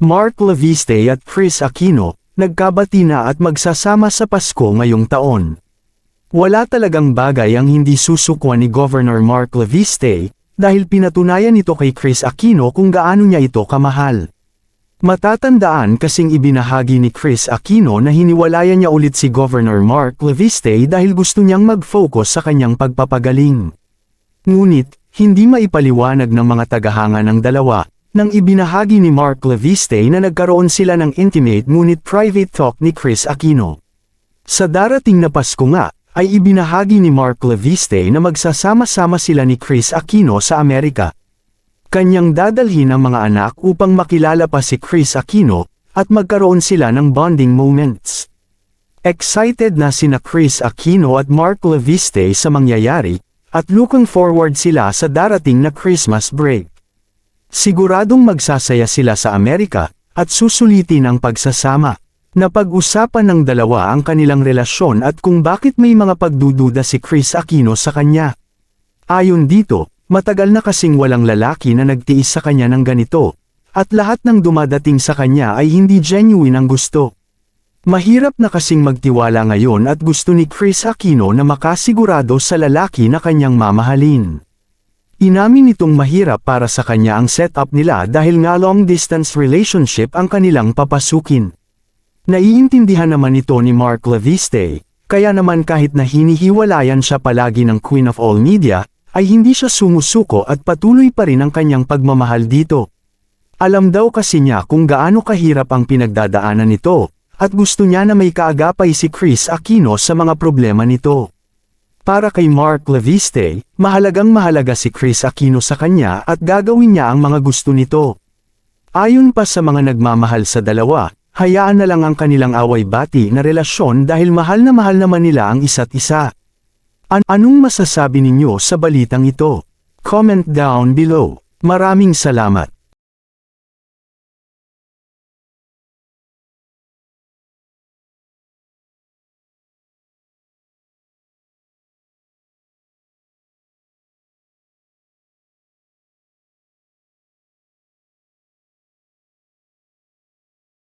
Mark Leviste at Kris Aquino, nagkabati na at magsasama sa Pasko ngayong taon. Wala talagang bagay ang hindi susukwan ni Governor Mark Leviste, dahil pinatunayan ito kay Kris Aquino kung gaano niya ito kamahal. Matatandaan kasing ibinahagi ni Kris Aquino na hiniwalayan niya ulit si Governor Mark Leviste dahil gusto niyang mag-focus sa kanyang pagpapagaling. Ngunit, hindi maipaliwanag ng mga tagahanga ng dalawa, nang ibinahagi ni Mark Leviste na nagkaroon sila ng intimate ngunit private talk ni Kris Aquino. Sa darating na Pasko nga, ay ibinahagi ni Mark Leviste na magsasama-sama sila ni Kris Aquino sa Amerika. Kanyang dadalhin ang mga anak upang makilala pa si Kris Aquino, at magkaroon sila ng bonding moments. Excited na sina Kris Aquino at Mark Leviste sa mangyayari, at looking forward sila sa darating na Christmas break. Siguradong magsasaya sila sa Amerika, at susulitin ang pagsasama. Napag-usapan ng dalawa ang kanilang relasyon at kung bakit may mga pagdududa si Kris Aquino sa kanya. Ayon dito, matagal na kasing walang lalaki na nagtiis sa kanya ng ganito, at lahat ng dumadating sa kanya ay hindi genuine ang gusto. Mahirap na kasing magtiwala ngayon at gusto ni Kris Aquino na makasigurado sa lalaki na kanyang mamahalin. Inamin nitong mahirap para sa kanya ang setup nila dahil nga long-distance relationship ang kanilang papasukin. Naiintindihan naman ito ni Mark Leviste, kaya naman kahit na hinihiwalayan siya palagi ng Queen of All Media, ay hindi siya sumusuko at patuloy pa rin ang kanyang pagmamahal dito. Alam daw kasi niya kung gaano kahirap ang pinagdadaanan nito, at gusto niya na may kaagapay si Kris Aquino sa mga problema nito. Para kay Mark Leviste, mahalaga si Kris Aquino sa kanya at gagawin niya ang mga gusto nito. Ayon pa sa mga nagmamahal sa dalawa, hayaan na lang ang kanilang away-bati na relasyon dahil mahal naman nila ang isa't isa. Anong masasabi ninyo sa balitang ito? Comment down below. Maraming salamat.